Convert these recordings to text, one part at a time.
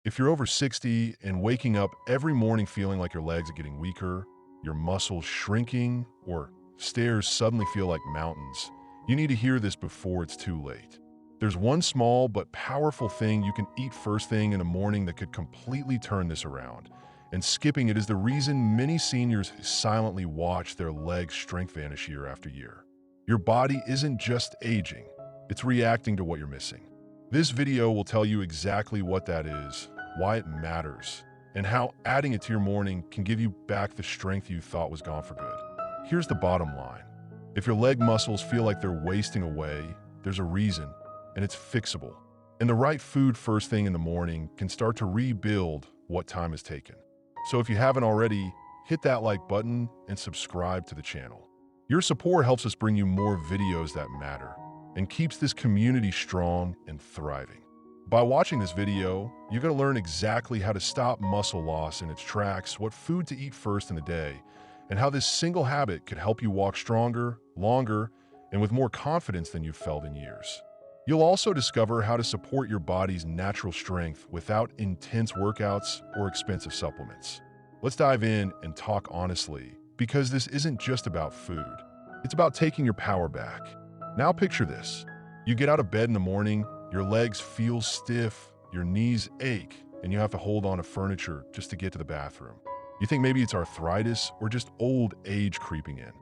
If you're over 60 and waking up every morning feeling like your legs are getting weaker, your muscles shrinking, or stairs suddenly feel like mountains, you need to hear this before it's too late. There's one small but powerful thing you can eat first thing in the morning that could completely turn this around. And skipping it is the reason many seniors silently watch their legs' strength vanish year after year. Your body isn't just aging, it's reacting to what you're missing. This video will tell you exactly what that is, why it matters, and how adding it to your morning can give you back the strength you thought was gone for good. Here's the bottom line. If your leg muscles feel like they're wasting away, there's a reason, and it's fixable. And the right food first thing in the morning can start to rebuild what time has taken. So if you haven't already, hit that like button and subscribe to the channel. Your support helps us bring you more videos that matter and keeps this community strong and thriving. By watching this video, you're going to learn exactly how to stop muscle loss in its tracks, what food to eat first in the day, and how this single habit could help you walk stronger, longer, and with more confidence than you've felt in years. You'll also discover how to support your body's natural strength without intense workouts or expensive supplements. Let's dive in and talk honestly, because this isn't just about food. It's about taking your power back. Now picture this. You get out of bed in the morning, your legs feel stiff, your knees ache, and you have to hold on to furniture just to get to the bathroom. You think maybe it's arthritis or just old age creeping in.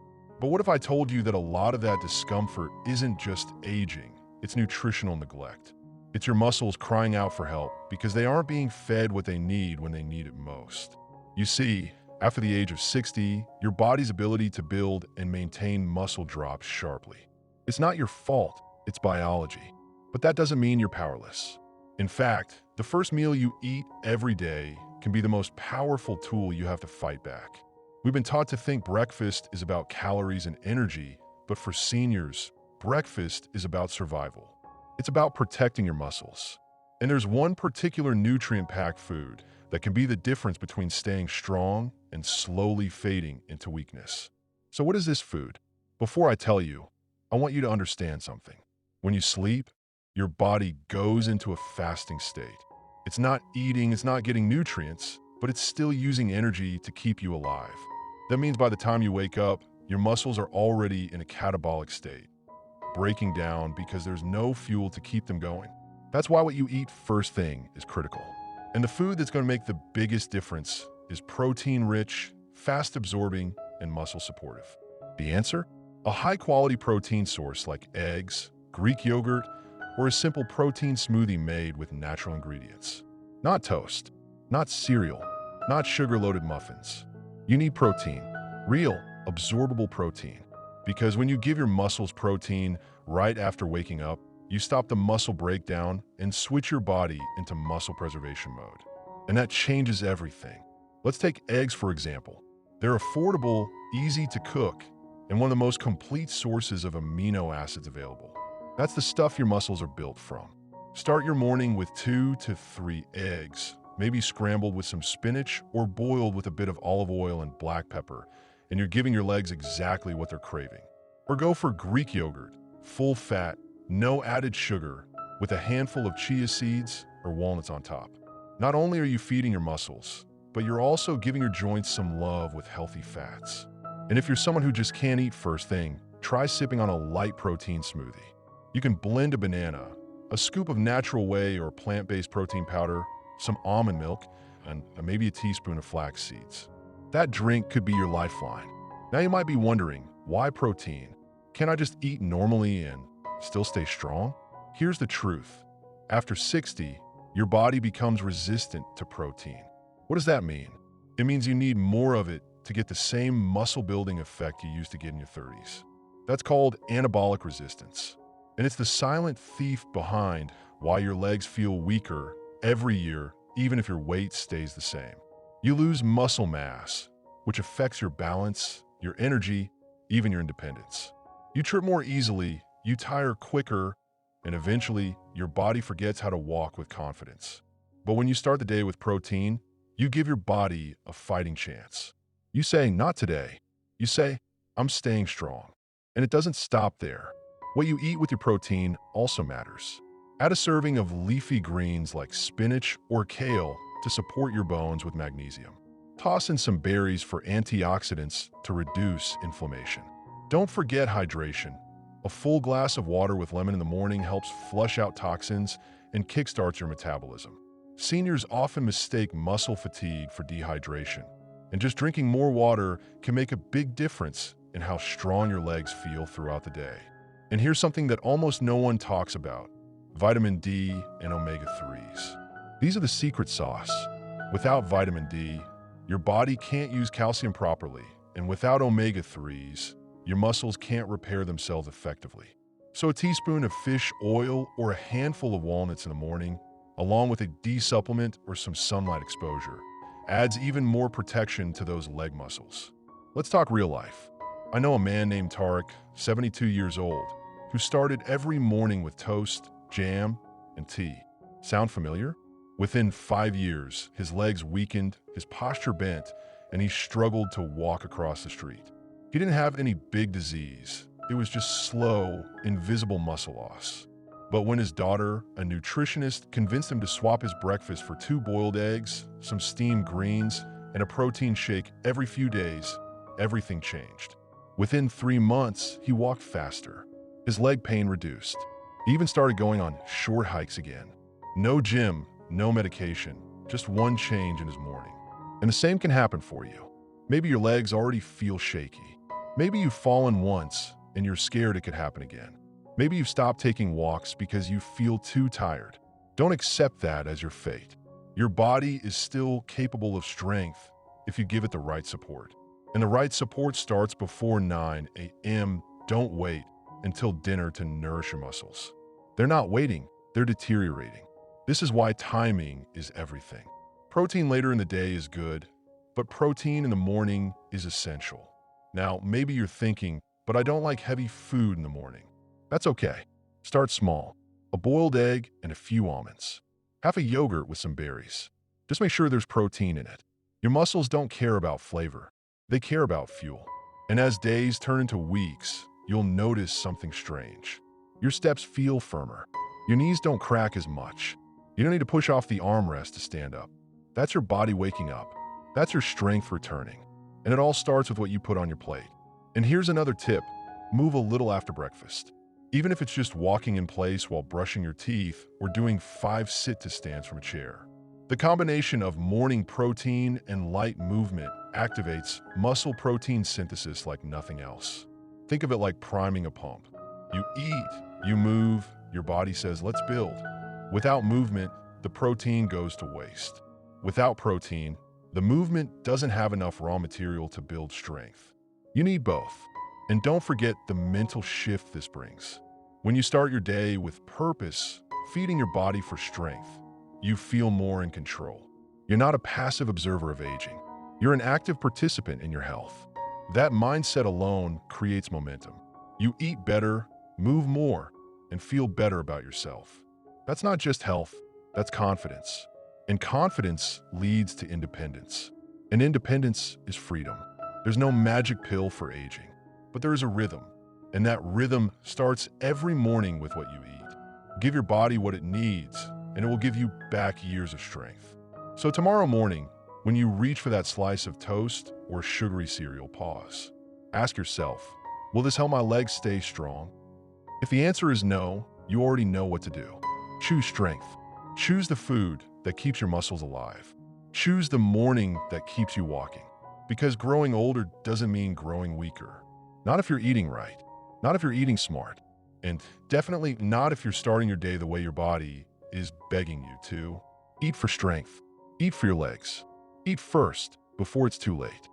But what if I told you that a lot of that discomfort isn't just aging, it's nutritional neglect. It's your muscles crying out for help because they aren't being fed what they need when they need it most. You see, after the age of 60, your body's ability to build and maintain muscle drops sharply. It's not your fault, it's biology. But that doesn't mean you're powerless. In fact, the first meal you eat every day can be the most powerful tool you have to fight back. We've been taught to think breakfast is about calories and energy, but for seniors, breakfast is about survival. It's about protecting your muscles. And there's one particular nutrient-packed food that can be the difference between staying strong and slowly fading into weakness. So what is this food? Before I tell you, I want you to understand something. When you sleep, your body goes into a fasting state. It's not eating, it's not getting nutrients, but it's still using energy to keep you alive. That means by the time you wake up, your muscles are already in a catabolic state, breaking down because there's no fuel to keep them going. That's why what you eat first thing is critical. And the food that's going to make the biggest difference is protein-rich, fast-absorbing, and muscle-supportive. The answer? A high-quality protein source like eggs, Greek yogurt, or a simple protein smoothie made with natural ingredients. Not toast, not cereal, not sugar-loaded muffins. You need protein, real, absorbable protein. Because when you give your muscles protein right after waking up, you stop the muscle breakdown and switch your body into muscle preservation mode. And that changes everything. Let's take eggs, for example. They're affordable, easy to cook, and one of the most complete sources of amino acids available. That's the stuff your muscles are built from. Start your morning with 2 to 3 eggs, maybe scrambled with some spinach or boiled with a bit of olive oil and black pepper, and you're giving your legs exactly what they're craving. Or go for Greek yogurt, full fat, no added sugar, with a handful of chia seeds or walnuts on top. Not only are you feeding your muscles, but you're also giving your joints some love with healthy fats. And if you're someone who just can't eat first thing, try sipping on a light protein smoothie. You can blend a banana, a scoop of natural whey or plant-based protein powder, some almond milk, and maybe a teaspoon of flax seeds. That drink could be your lifeline. Now you might be wondering, why protein? Can't I just eat normally and still stay strong? Here's the truth. After 60, your body becomes resistant to protein. What does that mean? It means you need more of it to get the same muscle-building effect you used to get in your 30s. That's called anabolic resistance. And it's the silent thief behind why your legs feel weaker every year, even if your weight stays the same. You lose muscle mass, which affects your balance, your energy, even your independence. You trip more easily, you tire quicker, and eventually your body forgets how to walk with confidence. But when you start the day with protein, you give your body a fighting chance. You say, not today. You say, I'm staying strong. And it doesn't stop there. What you eat with your protein also matters. Add a serving of leafy greens like spinach or kale to support your bones with magnesium. Toss in some berries for antioxidants to reduce inflammation. Don't forget hydration. A full glass of water with lemon in the morning helps flush out toxins and kickstarts your metabolism. Seniors often mistake muscle fatigue for dehydration, and just drinking more water can make a big difference in how strong your legs feel throughout the day. And here's something that almost no one talks about: vitamin D and omega-3s. These are the secret sauce. Without vitamin D, your body can't use calcium properly, and without omega-3s, your muscles can't repair themselves effectively. So a teaspoon of fish oil or a handful of walnuts in the morning, along with a D supplement or some sunlight exposure, adds even more protection to those leg muscles. Let's talk real life. I know a man named Tarek, 72 years old, who started every morning with toast, jam, and tea. Sound familiar? Within 5 years, his legs weakened, his posture bent, and he struggled to walk across the street. He didn't have any big disease. It was just slow, invisible muscle loss. But when his daughter, a nutritionist, convinced him to swap his breakfast for 2 boiled eggs, some steamed greens, and a protein shake every few days, everything changed. Within 3 months, he walked faster. His leg pain reduced. He even started going on short hikes again. No gym, no medication, just one change in his morning. And the same can happen for you. Maybe your legs already feel shaky. Maybe you've fallen once and you're scared it could happen again. Maybe you've stopped taking walks because you feel too tired. Don't accept that as your fate. Your body is still capable of strength if you give it the right support. And the right support starts before 9 a.m. Don't wait until dinner to nourish your muscles. They're not waiting, they're deteriorating. This is why timing is everything. Protein later in the day is good, but protein in the morning is essential. Now, maybe you're thinking, but I don't like heavy food in the morning. That's okay. Start small. A boiled egg and a few almonds. Have a yogurt with some berries. Just make sure there's protein in it. Your muscles don't care about flavor. They care about fuel. And as days turn into weeks, you'll notice something strange. Your steps feel firmer. Your knees don't crack as much. You don't need to push off the armrest to stand up. That's your body waking up. That's your strength returning. And it all starts with what you put on your plate. And here's another tip. Move a little after breakfast. Even if it's just walking in place while brushing your teeth or doing 5 sit-to-stands from a chair. The combination of morning protein and light movement activates muscle protein synthesis like nothing else. Think of it like priming a pump. You eat, you move, your body says, let's build. Without movement, the protein goes to waste. Without protein, the movement doesn't have enough raw material to build strength. You need both. And don't forget the mental shift this brings. When you start your day with purpose, feeding your body for strength, you feel more in control. You're not a passive observer of aging. You're an active participant in your health. That mindset alone creates momentum. You eat better, move more, and feel better about yourself. That's not just health, that's confidence. And confidence leads to independence. And independence is freedom. There's no magic pill for aging, but there is a rhythm. And that rhythm starts every morning with what you eat. Give your body what it needs, and it will give you back years of strength. So tomorrow morning, when you reach for that slice of toast or sugary cereal, pause. Ask yourself, will this help my legs stay strong? If the answer is no, you already know what to do. Choose strength. Choose the food that keeps your muscles alive. Choose the morning that keeps you walking. Because growing older doesn't mean growing weaker. Not if you're eating right. Not if you're eating smart. And definitely not if you're starting your day the way your body is begging you to. Eat for strength. Eat for your legs. Eat first before it's too late.